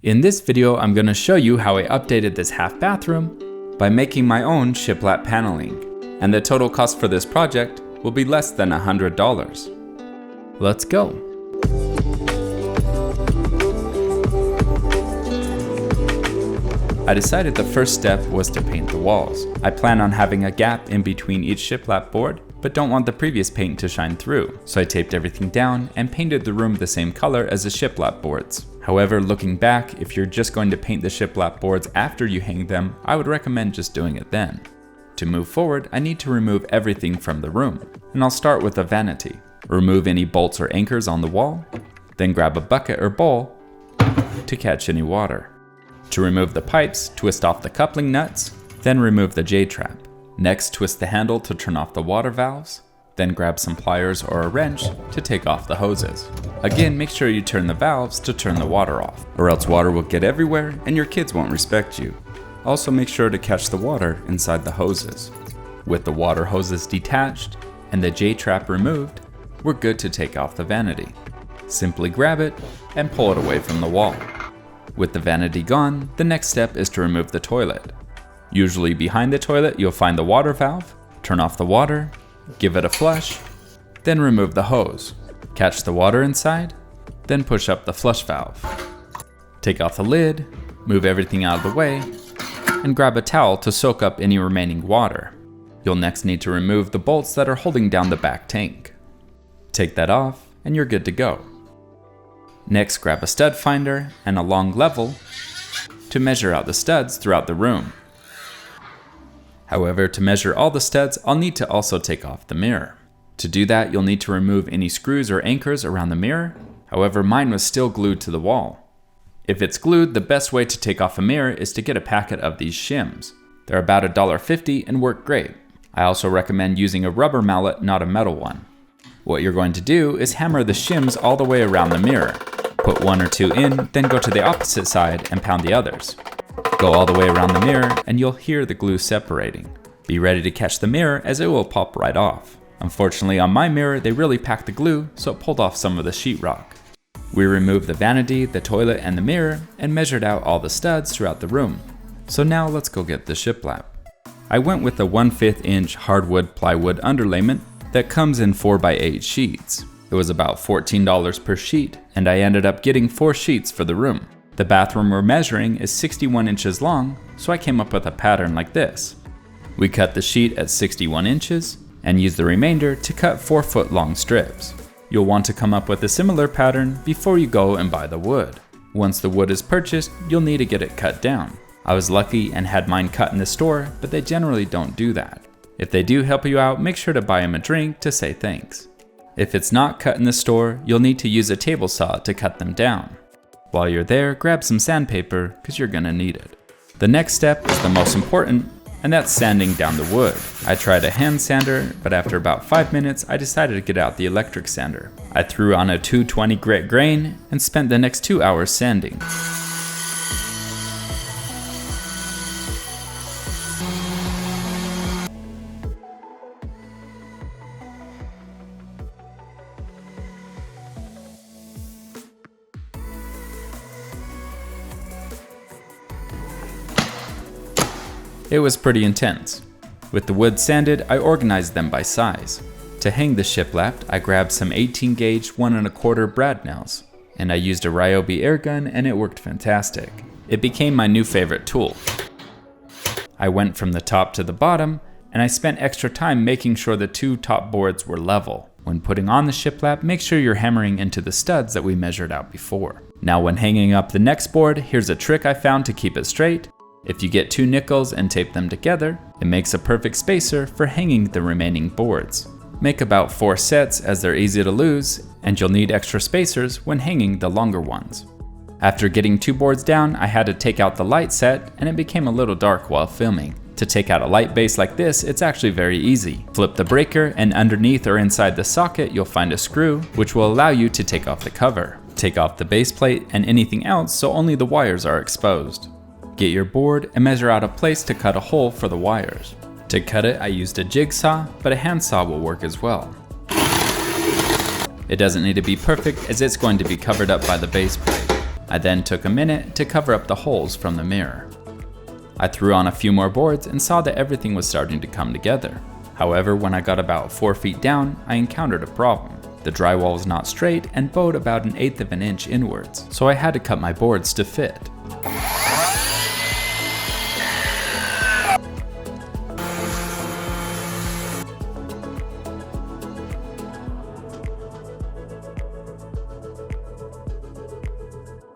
In this video, I'm going to show you how I updated this half bathroom by making my own shiplap paneling, and the total cost for this project will be less than $100. Let's go. I decided the first step was to paint the walls. I plan on having a gap in between each shiplap board, but don't want the previous paint to shine through, so I taped everything down and painted the room the same color as the shiplap boards. However, looking back, if you're just going to paint the shiplap boards after you hang them, I would recommend just doing it then. To move forward, I need to remove everything from the room, and I'll start with a vanity. Remove any bolts or anchors on the wall, then grab a bucket or bowl to catch any water. To remove the pipes, twist off the coupling nuts, then remove the J-trap. Next, twist the handle to turn off the water valves, then grab some pliers or a wrench to take off the hoses. Again, make sure you turn the valves to turn the water off, or else water will get everywhere and your kids won't respect you. Also make sure to catch the water inside the hoses. With the water hoses detached and the J-trap removed, we're good to take off the vanity. Simply grab it and pull it away from the wall. With the vanity gone, the next step is to remove the toilet. Usually behind the toilet, you'll find the water valve. Turn off the water, give it a flush, then remove the hose. Catch the water inside, then push up the flush valve. Take off the lid, move everything out of the way, and grab a towel to soak up any remaining water. You'll next need to remove the bolts that are holding down the back tank. Take that off, and you're good to go. Next, grab a stud finder and a long level to measure out the studs throughout the room. However, to measure all the studs, I'll need to also take off the mirror. To do that, you'll need to remove any screws or anchors around the mirror. However, mine was still glued to the wall. If it's glued, the best way to take off a mirror is to get a packet of these shims. They're about $1.50 and work great. I also recommend using a rubber mallet, not a metal one. What you're going to do is hammer the shims all the way around the mirror. Put one or two in, then go to the opposite side and pound the others. Go all the way around the mirror and you'll hear the glue separating. Be ready to catch the mirror as it will pop right off. Unfortunately on my mirror they really packed the glue, so it pulled off some of the sheetrock. We removed the vanity, the toilet, and the mirror and measured out all the studs throughout the room. So now let's go get the shiplap. I went with a 1/5 inch hardwood plywood underlayment that comes in 4x8 sheets. It was about $14 per sheet, and I ended up getting 4 sheets for the room. The bathroom we're measuring is 61 inches long, so I came up with a pattern like this. We cut the sheet at 61 inches and used the remainder to cut 4-foot long strips. You'll want to come up with a similar pattern before you go and buy the wood. Once the wood is purchased, you'll need to get it cut down. I was lucky and had mine cut in the store, but they generally don't do that. If they do help you out, make sure to buy them a drink to say thanks. If it's not cut in the store, you'll need to use a table saw to cut them down. While you're there, grab some sandpaper because you're gonna need it. The next step is the most important, and that's sanding down the wood. I tried a hand sander, but after about 5 minutes, I decided to get out the electric sander. I threw on a 220 grit grain and spent the next 2 hours sanding. It was pretty intense. With the wood sanded, I organized them by size. To hang the shiplap, I grabbed some 18 gauge 1 1/4 brad nails, and I used a Ryobi air gun and it worked fantastic. It became my new favorite tool. I went from the top to the bottom, and I spent extra time making sure the 2 top boards were level. When putting on the shiplap, make sure you're hammering into the studs that we measured out before. Now when hanging up the next board, here's a trick I found to keep it straight. If you get 2 nickels and tape them together, it makes a perfect spacer for hanging the remaining boards. Make about 4 sets as they're easy to lose, and you'll need extra spacers when hanging the longer ones. After getting 2 boards down, I had to take out the light set, and it became a little dark while filming. To take out a light base like this, it's actually very easy. Flip the breaker, and underneath or inside the socket, you'll find a screw, which will allow you to take off the cover. Take off the base plate and anything else so only the wires are exposed. Get your board and measure out a place to cut a hole for the wires. To cut it, I used a jigsaw, but a handsaw will work as well. It doesn't need to be perfect as it's going to be covered up by the base plate. I then took a minute to cover up the holes from the mirror. I threw on a few more boards and saw that everything was starting to come together. However, when I got about 4 feet down, I encountered a problem. The drywall was not straight and bowed about 1/8 of an inch inwards, so I had to cut my boards to fit.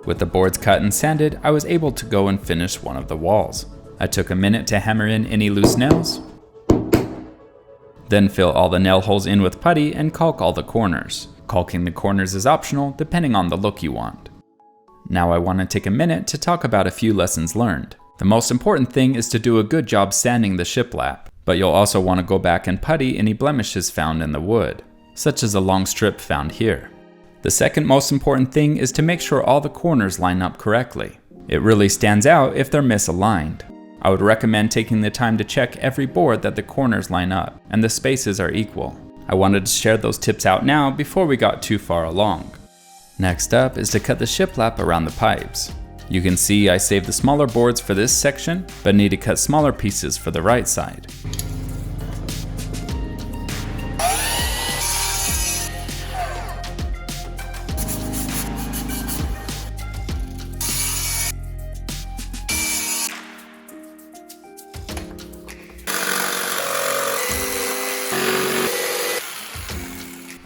With the boards cut and sanded, I was able to go and finish one of the walls. I took a minute to hammer in any loose nails, then fill all the nail holes in with putty and caulk all the corners. Caulking the corners is optional depending on the look you want. Now I want to take a minute to talk about a few lessons learned. The most important thing is to do a good job sanding the shiplap, but you'll also want to go back and putty any blemishes found in the wood, such as a long strip found here. The second most important thing is to make sure all the corners line up correctly. It really stands out if they're misaligned. I would recommend taking the time to check every board that the corners line up and the spaces are equal. I wanted to share those tips out now before we got too far along. Next up is to cut the shiplap around the pipes. You can see I saved the smaller boards for this section, but need to cut smaller pieces for the right side.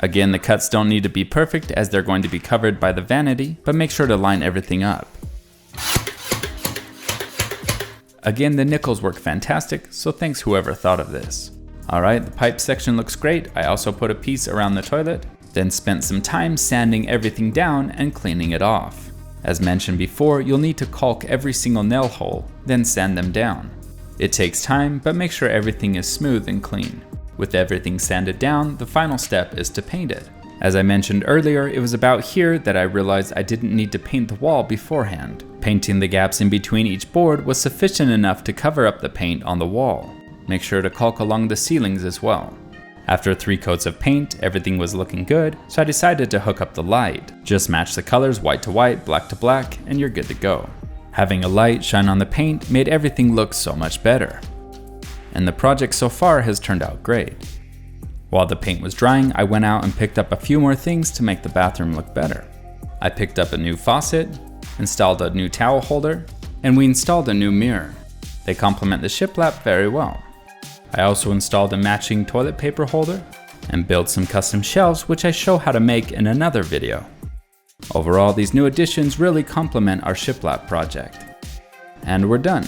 Again, the cuts don't need to be perfect as they're going to be covered by the vanity, but make sure to line everything up. Again, the nickels work fantastic, so thanks whoever thought of this. Alright, the pipe section looks great. I also put a piece around the toilet, then spent some time sanding everything down and cleaning it off. As mentioned before, you'll need to caulk every single nail hole, then sand them down. It takes time, but make sure everything is smooth and clean. With everything sanded down, the final step is to paint it. As I mentioned earlier, it was about here that I realized I didn't need to paint the wall beforehand. Painting the gaps in between each board was sufficient enough to cover up the paint on the wall. Make sure to caulk along the ceilings as well. After 3 coats of paint, everything was looking good, so I decided to hook up the light. Just match the colors white to white, black to black, and you're good to go. Having a light shine on the paint made everything look so much better. And the project so far has turned out great. While the paint was drying, I went out and picked up a few more things to make the bathroom look better. I picked up a new faucet, installed a new towel holder, and we installed a new mirror. They complement the shiplap very well. I also installed a matching toilet paper holder and built some custom shelves, which I show how to make in another video. Overall, these new additions really complement our shiplap project. And we're done.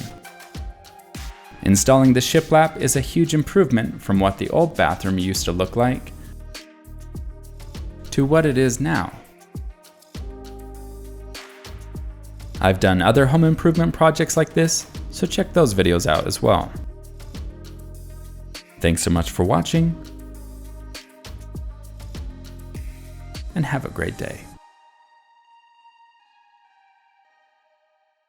Installing the shiplap is a huge improvement from what the old bathroom used to look like to what it is now. I've done other home improvement projects like this, so check those videos out as well. Thanks so much for watching, and have a great day.